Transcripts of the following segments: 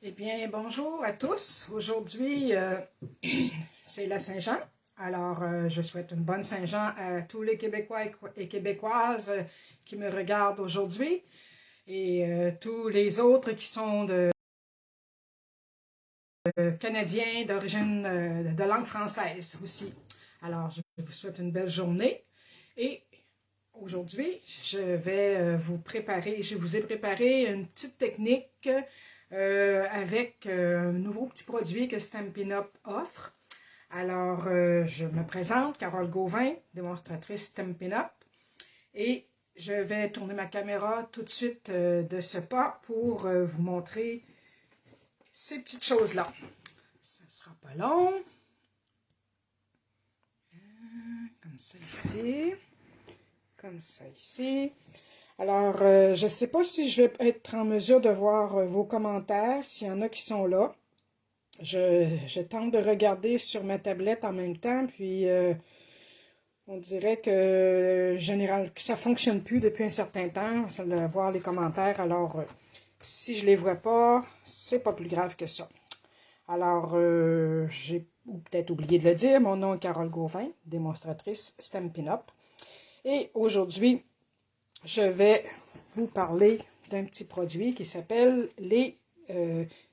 Eh bien, bonjour à tous. Aujourd'hui, c'est la Saint-Jean. Alors, je souhaite une bonne Saint-Jean à tous les Québécois et Québécoises qui me regardent aujourd'hui et tous les autres qui sont Canadiens d'origine de langue française aussi. Alors, je vous souhaite une belle journée et aujourd'hui, je vous ai préparé une petite technique avec un nouveau petit produit que Stampin' Up offre. Alors, je me présente, Carole Gauvin, démonstratrice Stampin' Up, et je vais tourner ma caméra tout de suite de ce pas pour vous montrer ces petites choses-là. Ça ne sera pas long. Comme ça ici. Comme ça ici. Alors, je ne sais pas si je vais être en mesure de voir vos commentaires, s'il y en a qui sont là. Je tente de regarder sur ma tablette en même temps, puis on dirait que ça ne fonctionne plus depuis un certain temps, de voir les commentaires. Alors, si je ne les vois pas, c'est pas plus grave que ça. Alors, j'ai peut-être oublié de le dire, mon nom est Carole Gauvin, démonstratrice Stampin' Up. Et aujourd'hui, je vais vous parler d'un petit produit qui s'appelle les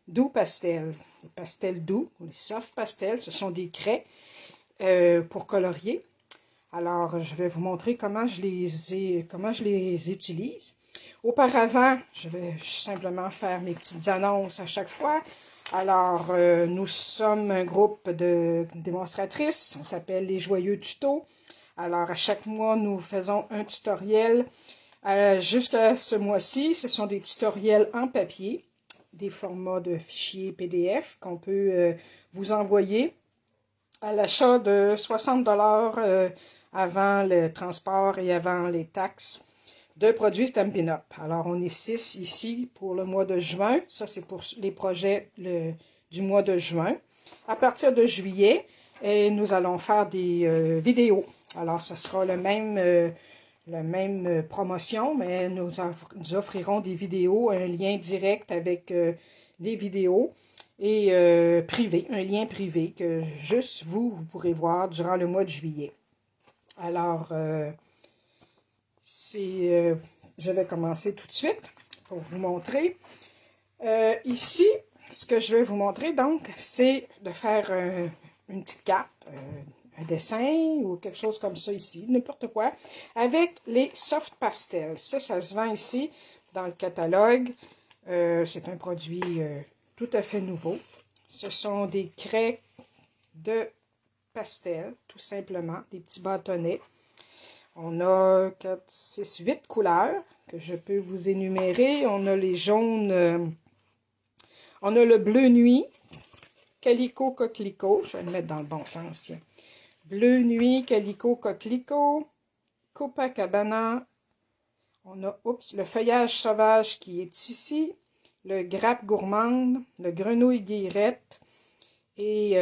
doux pastels. Les pastels doux, les soft pastels, ce sont des craies pour colorier. Alors, je vais vous montrer comment je les utilise. Auparavant, je vais simplement faire mes petites annonces à chaque fois. Alors, nous sommes un groupe de démonstratrices, on s'appelle les Joyeux Tutos. Alors, à chaque mois, nous faisons un tutoriel. Jusqu'à ce mois-ci, ce sont des tutoriels en papier, des formats de fichiers PDF qu'on peut vous envoyer à l'achat de 60 $ avant le transport et avant les taxes de produits Stampin' Up. Alors, on est 6 ici pour le mois de juin. Ça, c'est pour les projets du mois de juin. À partir de juillet, nous allons faire des vidéos. Alors, ce sera la même promotion, mais nous offrirons des vidéos, un lien direct avec des vidéos et privé, un lien privé que juste vous pourrez voir durant le mois de juillet. Alors, je vais commencer tout de suite pour vous montrer. Ici, ce que je vais vous montrer, donc, c'est de faire une petite carte, un dessin ou quelque chose comme ça ici, n'importe quoi, avec les soft pastels. Ça se vend ici dans le catalogue. C'est un produit tout à fait nouveau. Ce sont des craies de pastel, tout simplement, des petits bâtonnets. On a 4, 6, 8 couleurs que je peux vous énumérer. On a les jaunes, on a le bleu nuit, calico coquelicot, je vais le mettre dans le bon sens, tiens. Bleu nuit, calico coquelicot, Copacabana, on a le feuillage sauvage qui est ici, le grappe gourmande, le grenouille guillerette, et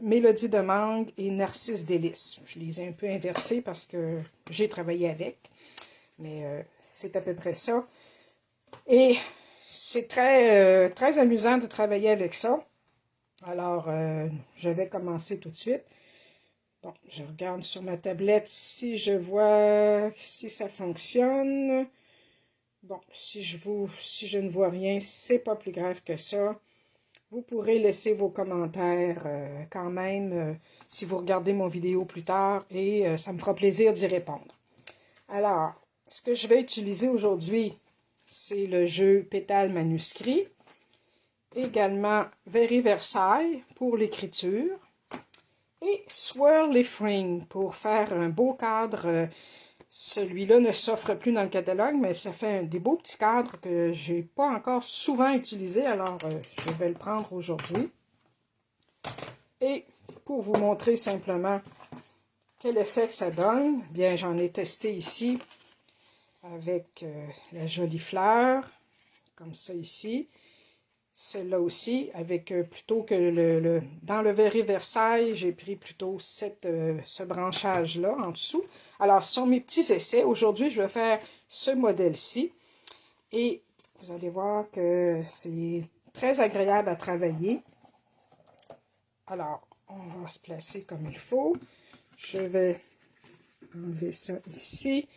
Mélodie de mangue et Narcisse délice. Je les ai un peu inversés parce que j'ai travaillé avec, mais c'est à peu près ça. Et c'est très, très amusant de travailler avec ça. Alors, je vais commencer tout de suite. Bon, je regarde sur ma tablette si je vois si ça fonctionne. Bon, si je ne vois rien, c'est pas plus grave que ça. Vous pourrez laisser vos commentaires quand même si vous regardez mon vidéo plus tard et ça me fera plaisir d'y répondre. Alors, ce que je vais utiliser aujourd'hui, c'est le jeu Pétale manuscrit, également Very Versailles pour l'écriture et Swirl Leafring pour faire un beau cadre. Celui-là ne s'offre plus dans le catalogue, mais ça fait des beaux petits cadres que je n'ai pas encore souvent utilisés, alors je vais le prendre aujourd'hui. Et pour vous montrer simplement quel effet que ça donne, bien j'en ai testé ici avec la jolie fleur, comme ça ici. Celle-là aussi, avec plutôt que dans le Very Versailles, j'ai pris plutôt ce branchage-là en dessous. Alors, ce sont mes petits essais. Aujourd'hui, je vais faire ce modèle-ci. Et vous allez voir que c'est très agréable à travailler. Alors, on va se placer comme il faut. Je vais enlever ça ici.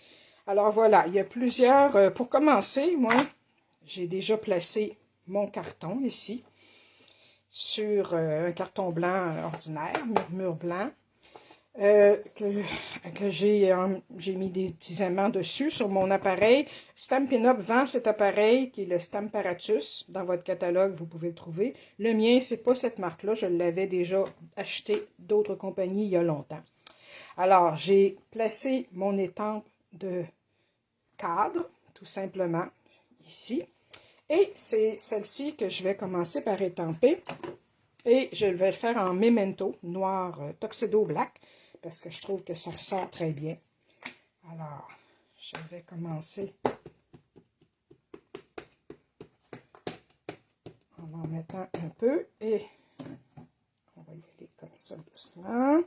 Alors voilà, il y a plusieurs... pour commencer, moi, j'ai déjà placé mon carton ici sur un carton blanc ordinaire, mur blanc. Que j'ai mis des petits aimants dessus sur mon appareil. Stampin' Up vend cet appareil qui est le Stamparatus. Dans votre catalogue, vous pouvez le trouver. Le mien, c'est pas cette marque-là. Je l'avais déjà acheté d'autres compagnies il y a longtemps. Alors, j'ai placé mon étampe de cadre, tout simplement, ici. Et c'est celle-ci que je vais commencer par étamper. Et je vais le faire en Memento, noir Tuxedo Black, parce que je trouve que ça ressort très bien. Alors, je vais commencer en mettant un peu et on va y aller comme ça doucement,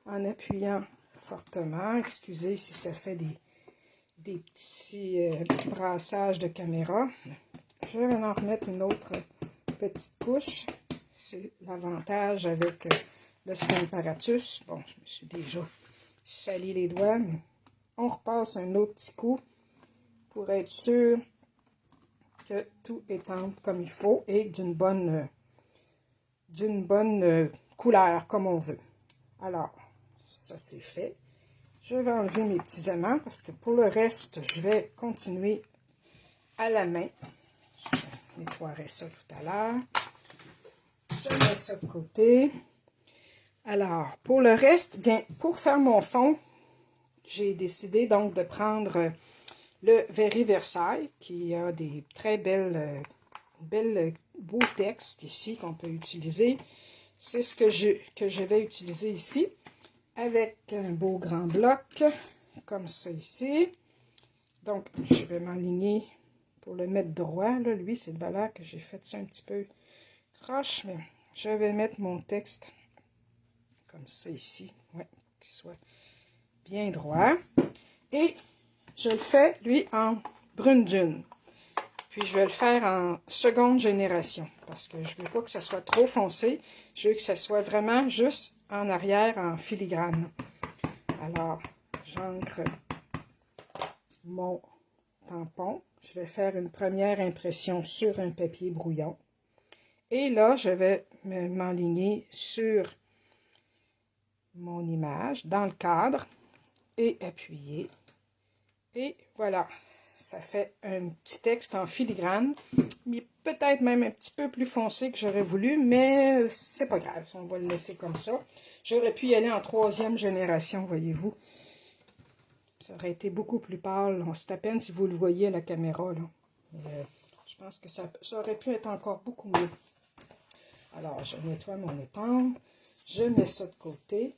en appuyant fortement. Excusez si ça fait des petits brassages de caméra. Je vais en remettre une autre petite couche. C'est l'avantage avec le Stamparatus. Bon, je me suis déjà sali les doigts, mais on repasse un autre petit coup pour être sûr que tout étampe comme il faut et d'une bonne couleur comme on veut. Alors, ça c'est fait. Je vais enlever mes petits aimants parce que pour le reste, je vais continuer à la main. Je nettoierai ça tout à l'heure. Je mets ça de côté. Alors, pour le reste, bien, pour faire mon fond, j'ai décidé donc de prendre le Very Versailles, qui a des très beaux textes ici qu'on peut utiliser. C'est ce que je vais utiliser ici, avec un beau grand bloc, comme ça ici. Donc, je vais m'aligner pour le mettre droit. Là, lui, c'est de valeur que j'ai fait ça un petit peu croche, mais je vais mettre mon texte comme ça ici, ouais, qu'il soit bien droit. Et je le fais, lui, en brune dune. Puis je vais le faire en seconde génération, parce que je ne veux pas que ça soit trop foncé. Je veux que ça soit vraiment juste en arrière, en filigrane. Alors, j'ancre mon tampon. Je vais faire une première impression sur un papier brouillon. Et là, je vais m'enligner sur mon image, dans le cadre, et appuyer. Et voilà, ça fait un petit texte en filigrane, mais peut-être même un petit peu plus foncé que j'aurais voulu, mais c'est pas grave, on va le laisser comme ça. J'aurais pu y aller en troisième génération, voyez-vous. Ça aurait été beaucoup plus pâle, c'est à peine si vous le voyez à la caméra, là. Je pense que ça aurait pu être encore beaucoup mieux. Alors, je nettoie mon étampe, je mets ça de côté,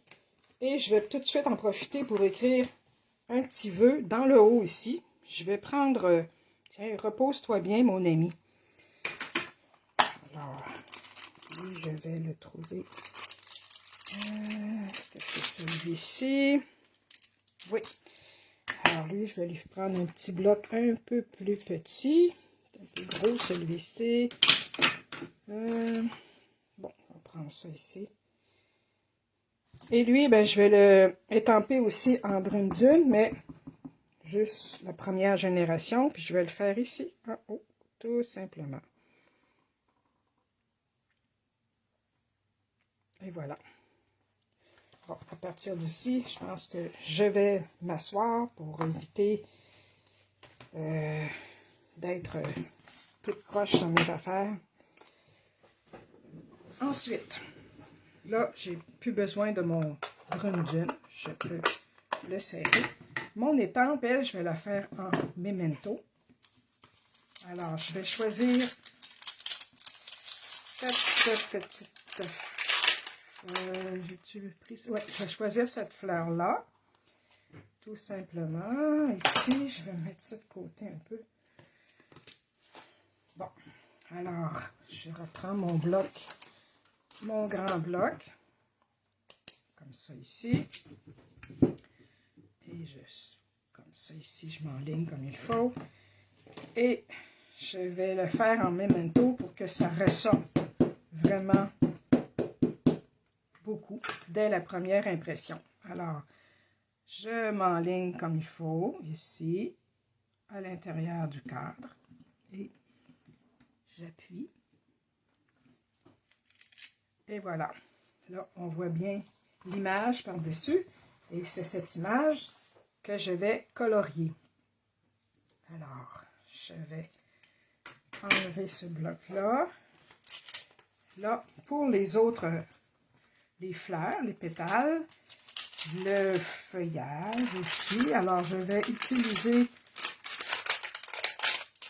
et je vais tout de suite en profiter pour écrire un petit vœu dans le haut ici. Je vais prendre, tiens, repose-toi bien, mon ami. Alors, lui, je vais le trouver. Est-ce que c'est celui-ci? Oui. Alors, lui, je vais lui prendre un petit bloc un peu plus petit. Un peu gros, celui-ci. Bon, on va prendre ça ici. Et lui, ben, je vais le étamper aussi en brune dune, mais juste la première génération, puis je vais le faire ici, en haut, tout simplement. Et voilà. Bon, à partir d'ici, je pense que je vais m'asseoir pour éviter d'être toute croche dans mes affaires. Ensuite, là, j'ai plus besoin de mon brune dune. Je peux le serrer. Mon étampe, elle, je vais la faire en Memento. Alors, je vais choisir cette petite... j'ai-tu pris... Ouais, je vais choisir cette fleur-là. Tout simplement. Ici, je vais mettre ça de côté un peu. Bon, alors, je reprends mon bloc, mon grand bloc. Comme ça ici. Et comme ça ici, je m'enligne comme il faut. Et je vais le faire en memento pour que ça ressorte vraiment beaucoup dès la première impression. Alors, je m'enligne comme il faut, ici, à l'intérieur du cadre, et j'appuie. Et voilà. Là, on voit bien l'image par-dessus, et c'est cette image que je vais colorier. Alors, je vais enlever ce bloc-là. Là, pour les autres, les fleurs, les pétales, le feuillage aussi. Alors, je vais utiliser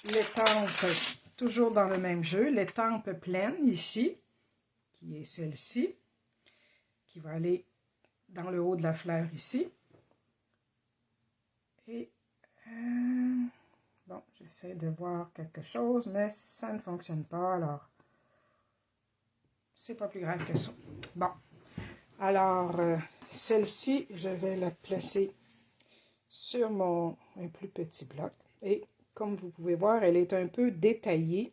l'étampe, toujours dans le même jeu, l'étampe pleine ici, qui est celle-ci, qui va aller dans le haut de la fleur ici. Et, bon, j'essaie de voir quelque chose, mais ça ne fonctionne pas, alors c'est pas plus grave que ça. Bon, alors, celle-ci, je vais la placer sur un plus petit bloc. Et comme vous pouvez voir, elle est un peu détaillée.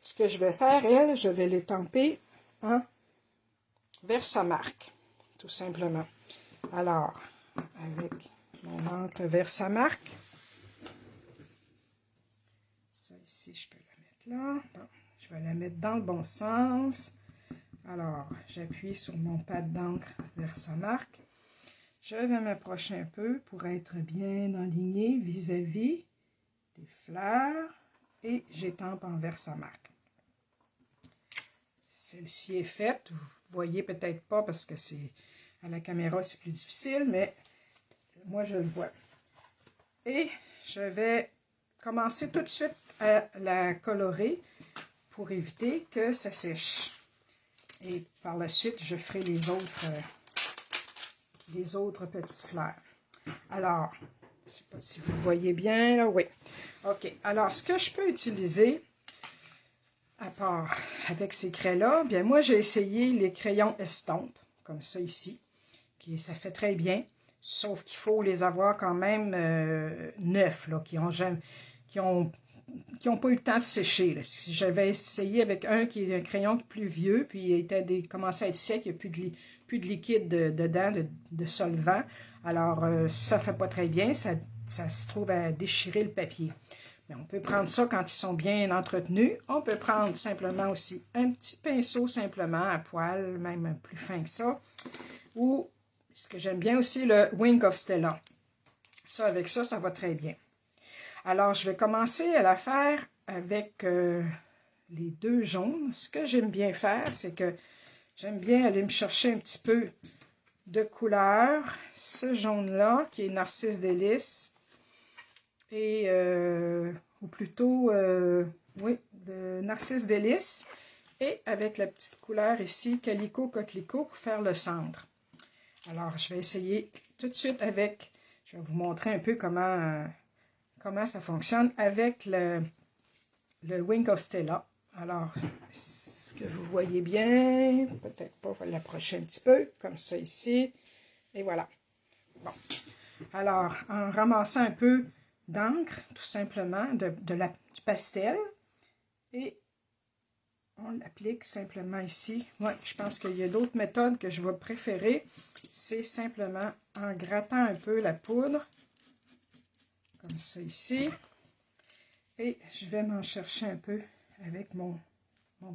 Ce que je vais faire, elle, je vais l'étamper en Versamark, tout simplement. Alors, avec mon encre Versamark, ça ici, je peux la mettre là. Bon, je vais la mettre dans le bon sens. Alors, j'appuie sur mon pad d'encre Versamark. Je vais m'approcher un peu pour être bien aligné vis-à-vis des fleurs et j'étampe en Versamark. Celle-ci est faite, vous voyez peut-être pas parce que c'est à la caméra c'est plus difficile, mais moi je le vois. Et je vais commencer tout de suite à la colorer pour éviter que ça sèche. Et par la suite, je ferai les autres petites fleurs. Alors, je ne sais pas si vous voyez bien, là, oui. OK, alors ce que je peux utiliser, à part avec ces craies-là, bien moi j'ai essayé les crayons estompe, comme ça ici, ça fait très bien, sauf qu'il faut les avoir quand même neufs, là, qui ont pas eu le temps de sécher. Là. J'avais essayé avec un qui est un crayon plus vieux, puis il commençait à être sec, il n'y a plus de liquide dedans, de solvant. Alors, ça ne fait pas très bien, ça se trouve à déchirer le papier. Mais on peut prendre ça quand ils sont bien entretenus. On peut prendre simplement aussi un petit pinceau simplement à poil, même plus fin que ça. Ou, ce que j'aime bien aussi, le Wink of Stella. Ça, avec ça, ça va très bien. Alors, je vais commencer à la faire avec les deux jaunes. Ce que j'aime bien faire, c'est que j'aime bien aller me chercher un petit peu de couleur. Ce jaune-là, qui est Narcisse Délice. Et, ou plutôt, oui, de Narcisse Délice. Et avec la petite couleur ici, Calico Coquelicot, pour faire le centre. Alors, je vais essayer tout de suite avec, je vais vous montrer un peu comment ça fonctionne avec le Wink of Stella. Alors, est-ce que vous voyez bien? Peut-être pas, on va l'approcher un petit peu, comme ça ici. Et voilà. Bon. Alors, en ramassant un peu d'encre, tout simplement, du pastel, et on l'applique simplement ici. Ouais, je pense qu'il y a d'autres méthodes que je vais préférer. C'est simplement en grattant un peu la poudre, comme ça ici. Et je vais m'en chercher un peu avec mon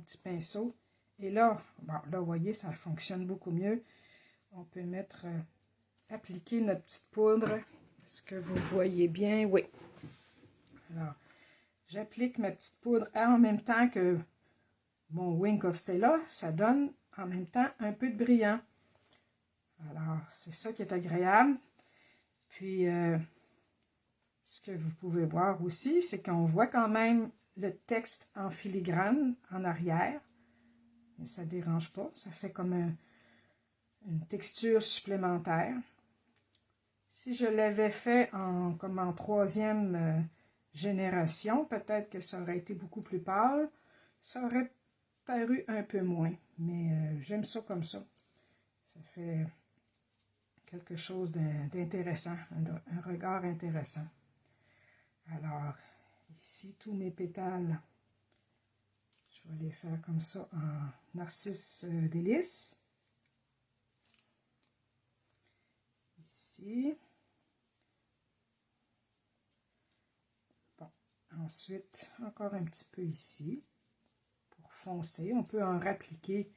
petit pinceau. Et là, bon, là, vous voyez, ça fonctionne beaucoup mieux. On peut mettre, appliquer notre petite poudre. Est-ce que vous voyez bien? Oui. Alors, j'applique ma petite poudre en même temps que mon Wink of Stella. Ça donne en même temps un peu de brillant. Alors, c'est ça qui est agréable. Puis, ce que vous pouvez voir aussi, c'est qu'on voit quand même le texte en filigrane en arrière. Mais ça ne dérange pas. Ça fait comme une texture supplémentaire. Si je l'avais fait comme en troisième génération, peut-être que ça aurait été beaucoup plus pâle. Ça aurait paru un peu moins. Mais j'aime ça comme ça. Ça fait quelque chose d'intéressant, un regard intéressant. Alors, Ici, tous mes pétales, je vais les faire comme ça en narcisse délice. Ici. Bon, ensuite, encore un petit peu ici pour foncer. On peut en rappliquer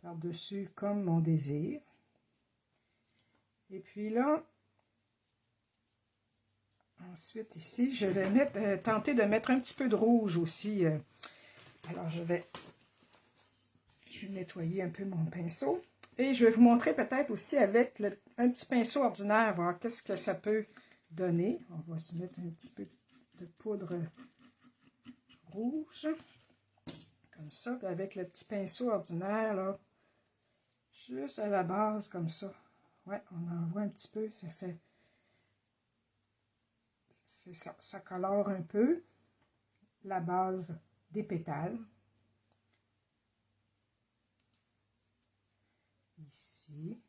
par-dessus comme on désire. Et puis là, ensuite ici, je vais tenter de mettre un petit peu de rouge aussi. Alors, je vais nettoyer un peu mon pinceau. Et je vais vous montrer peut-être aussi avec un petit pinceau ordinaire, voir qu'est-ce que ça peut donner. On va se mettre un petit peu de poudre rouge. Comme ça. Puis avec le petit pinceau ordinaire, là, juste à la base, comme ça. Ouais, on en voit un petit peu, ça fait... C'est ça, ça colore un peu la base des pétales. Ici.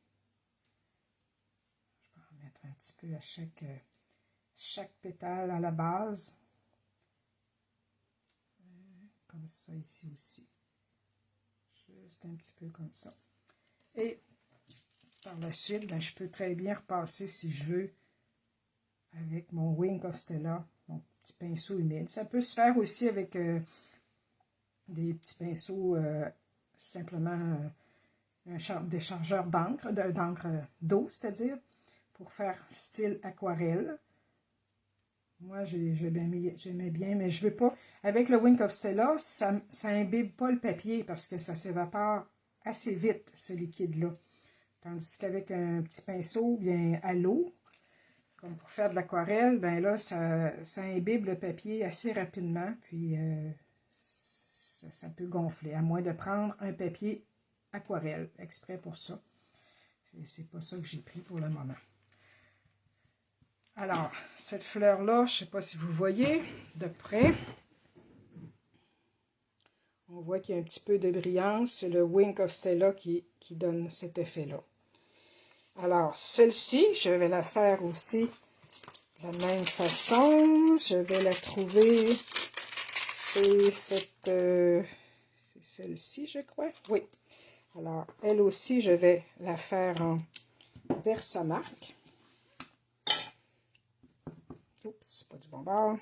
Je vais en mettre un petit peu à chaque pétale à la base. Comme ça ici aussi. Juste un petit peu comme ça. Et par la suite, ben, je peux très bien repasser si je veux avec mon Wink of Stella, mon petit pinceau humide. Ça peut se faire aussi avec des petits pinceaux simplement des chargeurs d'encre, d'eau, c'est-à-dire, pour faire style aquarelle. Moi, j'aimais bien, mais je veux pas. Avec le Wink of Stella, ça imbibe pas le papier parce que ça s'évapore assez vite, ce liquide-là. Tandis qu'avec un petit pinceau, bien à l'eau, comme pour faire de l'aquarelle, ben là, ça imbibe le papier assez rapidement, puis ça peut gonfler, à moins de prendre un papier aquarelle, exprès pour ça. C'est pas ça que j'ai pris pour le moment. Alors, cette fleur-là, je ne sais pas si vous voyez de près. On voit qu'il y a un petit peu de brillance. C'est le Wink of Stella qui donne cet effet-là. Alors, celle-ci, je vais la faire aussi de la même façon. Je vais la trouver. C'est celle-ci, je crois. Oui. Alors, elle aussi, je vais la faire en Versamark. Oups, c'est pas du bon bord.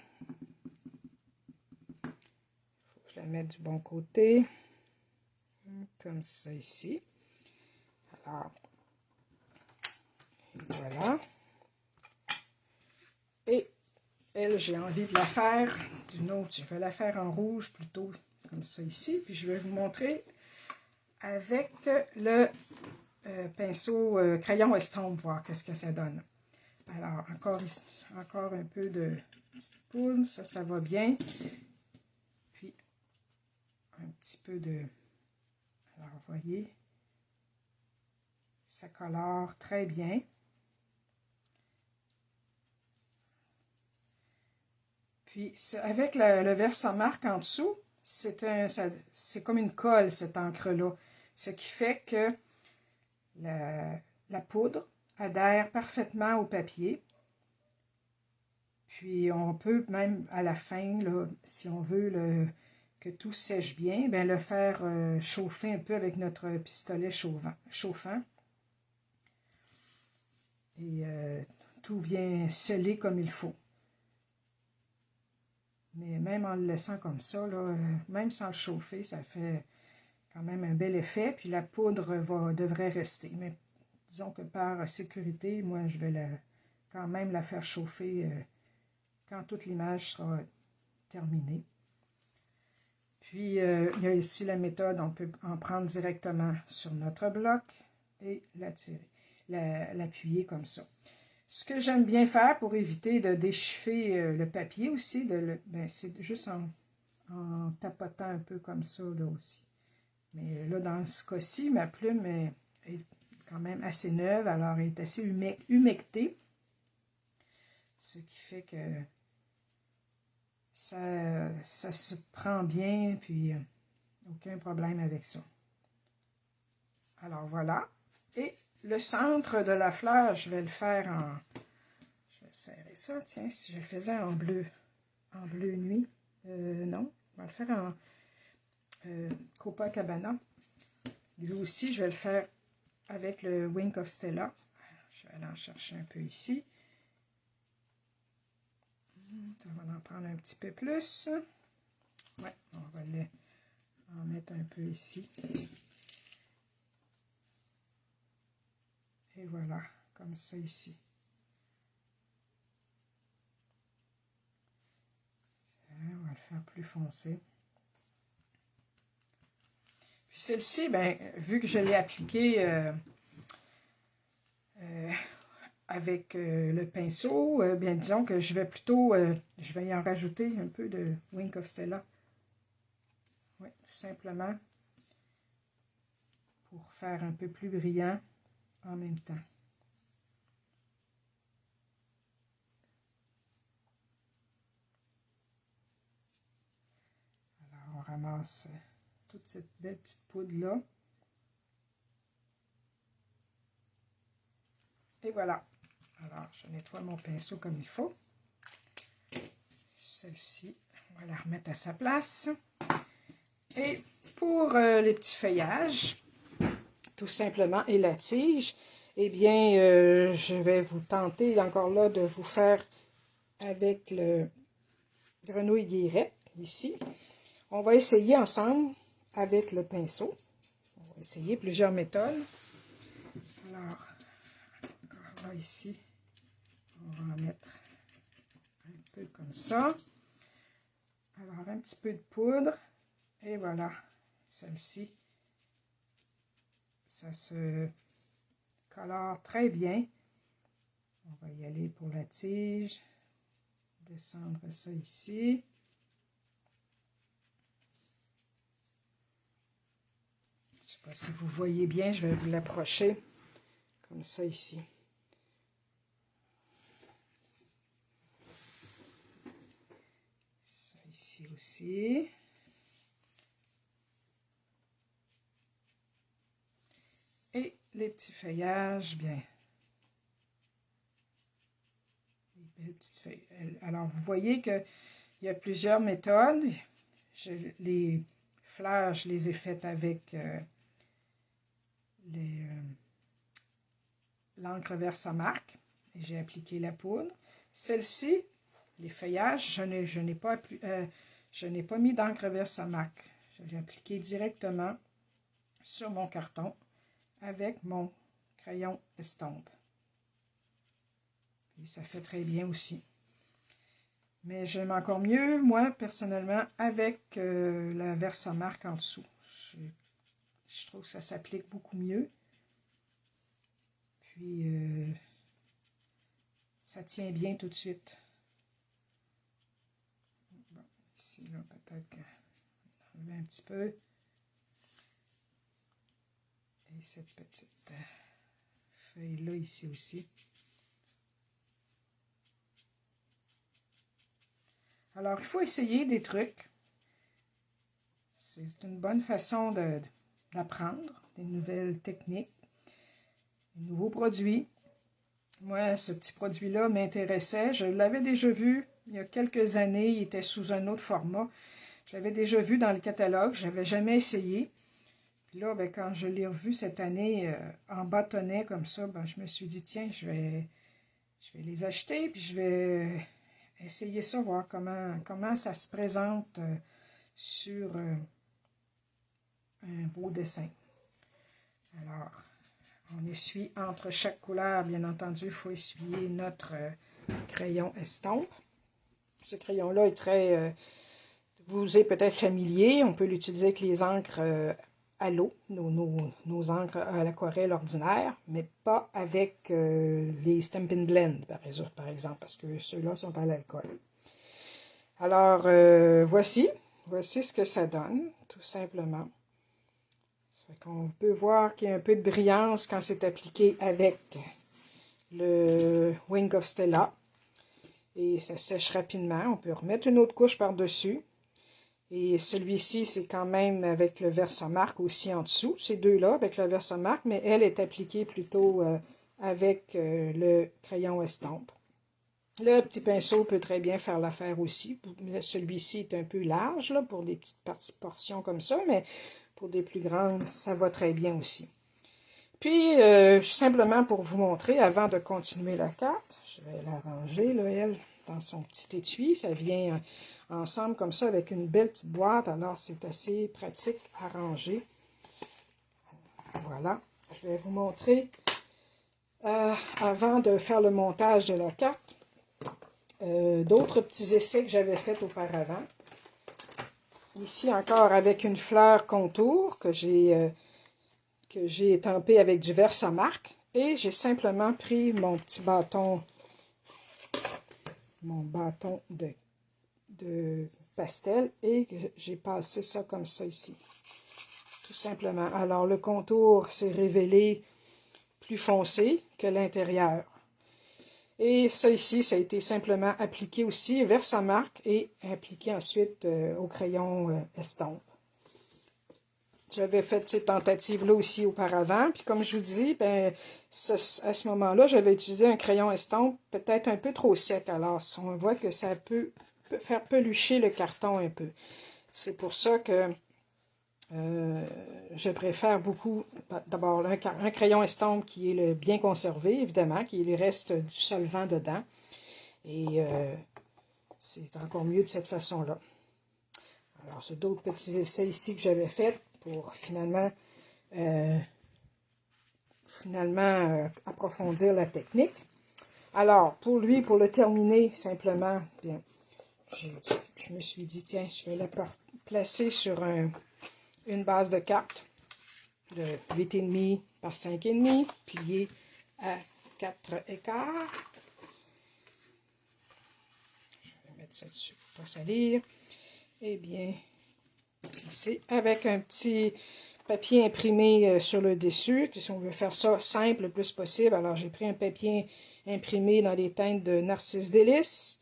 Faut que je la mette du bon côté. Comme ça ici. Alors, voilà. Et elle, j'ai envie de la faire d'une autre. Je vais la faire en rouge plutôt, comme ça ici. Puis je vais vous montrer avec le pinceau crayon estompe, voir qu'est-ce que ça donne. Alors, encore un peu de petite poudre, ça va bien. Puis, un petit peu de... Alors, vous voyez, ça colore très bien. Puis, avec le Versamark en dessous, c'est comme une colle, cette encre-là. Ce qui fait que la poudre adhère parfaitement au papier. Puis, on peut même à la fin, là, si on veut que tout sèche bien, bien, le faire chauffer un peu avec notre pistolet chauffant. Et tout vient sceller comme il faut. Mais même en le laissant comme ça, là, même sans le chauffer, ça fait quand même un bel effet. Puis la poudre devrait rester. Mais disons que par sécurité, moi, je vais quand même la faire chauffer quand toute l'image sera terminée. Puis, il y a aussi la méthode, on peut en prendre directement sur notre bloc et l'appuyer comme ça. Ce que j'aime bien faire pour éviter de déchiffrer le papier aussi, c'est juste en tapotant un peu comme ça là aussi. Mais là, dans ce cas-ci, ma plume est quand même assez neuve, alors elle est assez humectée. Ce qui fait que ça se prend bien, puis aucun problème avec ça. Alors voilà. Et le centre de la fleur, je vais le faire en... Je vais serrer ça, tiens, si je le faisais en bleu en bleu nuit. Non, on va le faire en Copacabana. Lui aussi, je vais le faire avec le Wink of Stella. Je vais aller en chercher un peu ici. Ça va en prendre un petit peu plus. Ouais, on va en mettre un peu ici. Et voilà, comme ça ici. Ça, on va le faire plus foncé. Puis celle-ci, ben, vu que je l'ai appliquée avec le pinceau, bien disons que je vais plutôt, je vais y en rajouter un peu de Wink of Stella. Oui, tout simplement pour faire un peu plus brillant en même temps. Alors, on ramasse toute cette belle petite poudre-là. Et voilà. Alors, je nettoie mon pinceau comme il faut. Celle-ci, on va la remettre à sa place. Et pour les petits feuillages, tout simplement, et la tige, eh bien, je vais vous tenter encore là de vous faire avec le grenouille guillerette, ici. On va essayer ensemble avec le pinceau. On va essayer plusieurs méthodes. Alors, encore là, ici, on va en mettre un peu comme ça. Alors, un petit peu de poudre. Et voilà, celle-ci, ça se colore très bien. On va y aller pour la tige. Descendre ça ici. Je ne sais pas si vous voyez bien, je vais vous l'approcher comme ça ici. Ça ici aussi. Et les petits feuillages, bien. Les belles petites feuilles. Alors, vous voyez qu'il y a plusieurs méthodes. Les fleurs, je les ai faites avec l'encre Versamark. Et j'ai appliqué la poudre. Celle-ci, les feuillages, je n'ai pas mis d'encre Versamark. Je l'ai appliqué directement sur mon carton avec mon crayon estompe. Puis ça fait très bien aussi. Mais j'aime encore mieux, moi, personnellement, avec la Versamark en dessous. Je trouve que ça s'applique beaucoup mieux. Puis, ça tient bien tout de suite. Bon, ici, là, peut-être qu'enlever un petit peu. Et cette petite feuille-là, ici aussi. Alors, il faut essayer des trucs. C'est une bonne façon d'apprendre des nouvelles techniques, des nouveaux produits. Moi, ce petit produit-là m'intéressait. Je l'avais déjà vu il y a quelques années. Il était sous un autre format. Je l'avais déjà vu dans le catalogue. Je n'avais jamais essayé. Puis là, ben, quand je l'ai revu cette année en bâtonnet comme ça, ben, je me suis dit, tiens, je vais les acheter, puis je vais essayer ça, voir comment ça se présente sur un beau dessin. Alors, on essuie entre chaque couleur, bien entendu, il faut essuyer notre crayon estompe. Ce crayon-là est très, vous est peut-être familier, on peut l'utiliser avec les encres à l'eau, nos encres à l'aquarelle ordinaire, mais pas avec les Stampin' Blend, par exemple, parce que ceux-là sont à l'alcool. Alors, voici ce que ça donne, tout simplement. On peut voir qu'il y a un peu de brillance quand c'est appliqué avec le Wink of Stella. Et ça sèche rapidement. On peut remettre une autre couche par-dessus. Et celui-ci, c'est quand même avec le Versamark aussi en dessous. Ces deux-là, avec le Versamark, mais elle est appliquée plutôt avec le crayon estompe. Le petit pinceau peut très bien faire l'affaire aussi. Celui-ci est un peu large là, pour des petites portions comme ça, mais pour des plus grandes, ça va très bien aussi. Puis, simplement pour vous montrer, avant de continuer la carte, je vais la ranger, là, elle, dans son petit étui. Ça vient ensemble comme ça avec une belle petite boîte, alors c'est assez pratique à ranger. Voilà, je vais vous montrer, avant de faire le montage de la carte, d'autres petits essais que j'avais faits auparavant. Ici encore avec une fleur contour que j'ai étampée avec du Versamark. Et j'ai simplement pris mon petit bâton, de pastel et j'ai passé ça comme ça ici. Tout simplement. Alors le contour s'est révélé plus foncé que l'intérieur. Et ça ici, ça a été simplement appliqué aussi Versamark et appliqué ensuite au crayon estompe. J'avais fait ces tentatives-là aussi auparavant, puis comme je vous dis, ben, à ce moment-là, j'avais utilisé un crayon estompe peut-être un peu trop sec, alors on voit que ça peut faire pelucher le carton un peu. C'est pour ça que je préfère beaucoup, d'abord, un crayon estompe qui est bien conservé, évidemment, qui reste du solvant dedans. Et c'est encore mieux de cette façon-là. Alors, c'est d'autres petits essais ici que j'avais faits pour finalement approfondir la technique. Alors, pour le terminer, simplement, bien, je me suis dit, tiens, je vais la placer sur une base de carte de 8,5 par 5,5, pliée à 4 écarts. Je vais mettre ça dessus pour ne pas salir. Eh bien, ici, avec un petit papier imprimé sur le dessus. Si on veut faire ça simple le plus possible, alors j'ai pris un papier imprimé dans les teintes de Narcisse Délice.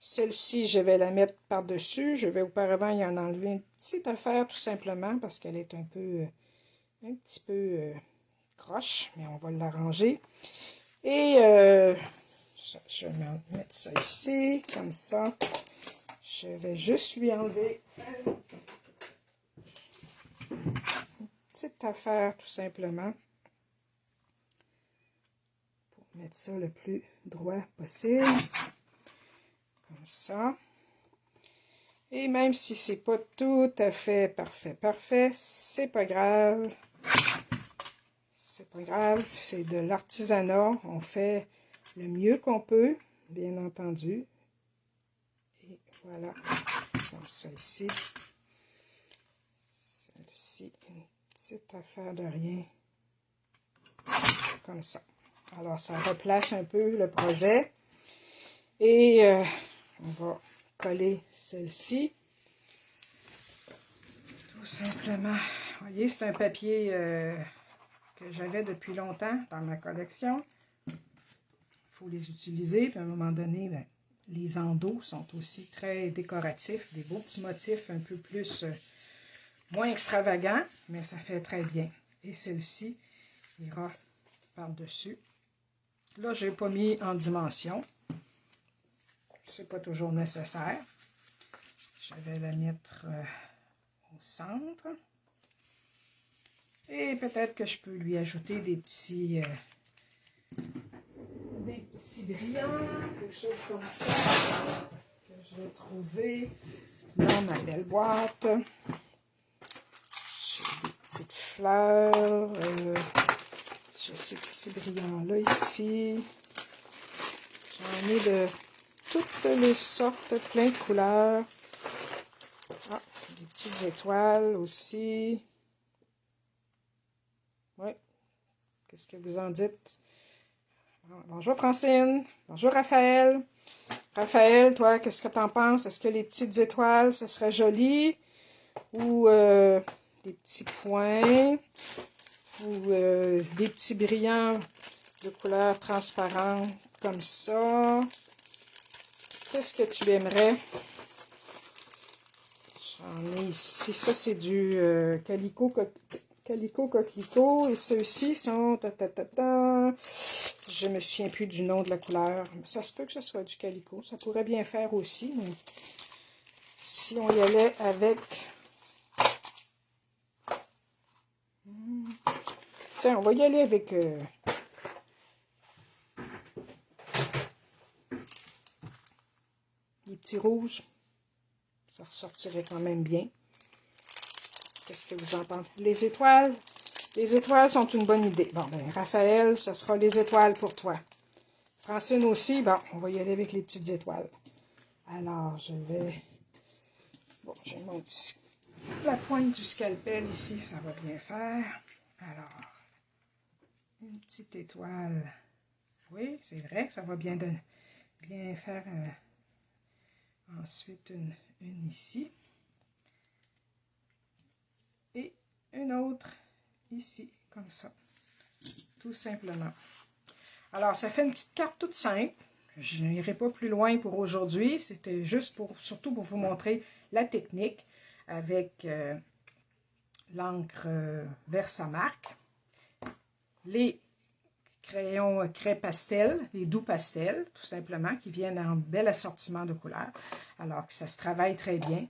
Celle-ci, je vais la mettre par-dessus. Je vais auparavant y en enlever une petite affaire tout simplement parce qu'elle est un petit peu croche, mais on va l'arranger. Et je vais mettre ça ici, comme ça. Je vais juste lui enlever une petite affaire tout simplement pour mettre ça le plus droit possible. Comme ça. Et même si c'est pas tout à fait parfait, c'est pas grave. C'est pas grave, c'est de l'artisanat. On fait le mieux qu'on peut, bien entendu. Et voilà, comme ça ici. Celle-ci, une petite affaire de rien. Comme ça. Alors, ça replace un peu le projet. Et on va coller celle-ci. Tout simplement. Vous voyez, c'est un papier que j'avais depuis longtemps dans ma collection. Il faut les utiliser. Puis à un moment donné, ben, les endos sont aussi très décoratifs. Des beaux petits motifs un peu plus, moins extravagants, mais ça fait très bien. Et celle-ci ira par-dessus. Là, je n'ai pas mis en dimension. C'est pas toujours nécessaire. Je vais la mettre au centre. Et peut-être que je peux lui ajouter des petits brillants, quelque chose comme ça, que je vais trouver dans ma belle boîte. J'ai des petites fleurs. J'ai ces petits brillants-là ici. J'en ai de toutes les sortes, plein de couleurs. Ah, des petites étoiles aussi. Oui. Qu'est-ce que vous en dites? Bonjour Francine. Bonjour Raphaël. Raphaël, toi, qu'est-ce que tu en penses? Est-ce que les petites étoiles, ce serait joli? Ou des petits points? Ou des petits brillants de couleur transparente comme ça? Qu'est-ce que tu aimerais? J'en ai ici. Ça, c'est du calico coquelicot. Et ceux-ci sont... je me souviens plus du nom de la couleur. Ça se peut que ce soit du Calico. Ça pourrait bien faire aussi, mais si on y allait avec... Tiens, on va y aller avec... les petits rouges. Ça ressortirait quand même bien. Qu'est-ce que vous en pensez? Les étoiles? Les étoiles sont une bonne idée. Bon, ben, Raphaël, ce sera les étoiles pour toi. Francine aussi, bon, on va y aller avec les petites étoiles. Alors, je vais... Bon, j'ai la pointe du scalpel ici, ça va bien faire. Alors, une petite étoile. Oui, c'est vrai que ça va bien faire. Ensuite, une ici. Et une autre ici, comme ça. Tout simplement. Alors, ça fait une petite carte toute simple. Je n'irai pas plus loin pour aujourd'hui. C'était juste surtout pour vous montrer la technique avec l'encre Versamark, les crayons craie pastel, les doux pastels, tout simplement, qui viennent en bel assortiment de couleurs, alors que ça se travaille très bien.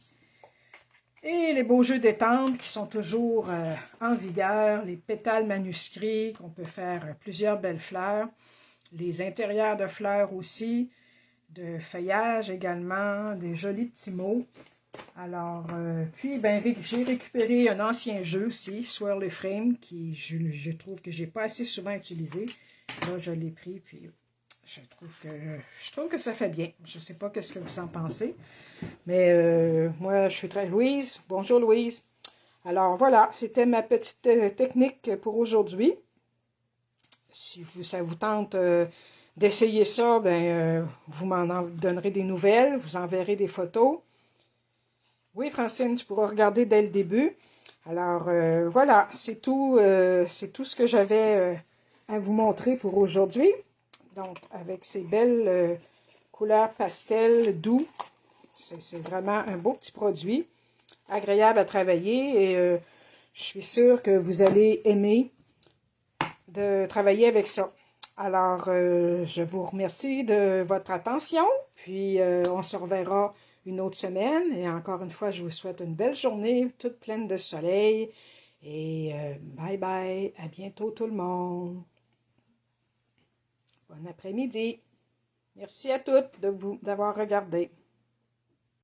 Et les beaux jeux d'étampe qui sont toujours en vigueur, les pétales manuscrits, qu'on peut faire plusieurs belles fleurs, les intérieurs de fleurs aussi, de feuillage également, des jolis petits mots. Alors, puis, ben, j'ai récupéré un ancien jeu aussi, Swirly Frame, qui je trouve que j'ai pas assez souvent utilisé. Là, je l'ai pris, puis je trouve que ça fait bien. Je sais pas qu'est-ce que vous en pensez, mais moi, je suis très... Louise, bonjour Louise. Alors, voilà, c'était ma petite technique pour aujourd'hui. Si ça vous tente d'essayer ça, ben, vous m'en donnerez des nouvelles, vous enverrez des photos. Oui, Francine, tu pourras regarder dès le début. Alors, voilà, c'est tout ce que j'avais à vous montrer pour aujourd'hui. Donc, avec ces belles couleurs pastel doux, c'est vraiment un beau petit produit, agréable à travailler et je suis sûre que vous allez aimer de travailler avec ça. Alors, je vous remercie de votre attention, puis on se reverra une autre semaine. Et encore une fois, je vous souhaite une belle journée, toute pleine de soleil. Et bye bye, à bientôt tout le monde. Bon après-midi. Merci à toutes d'avoir regardé.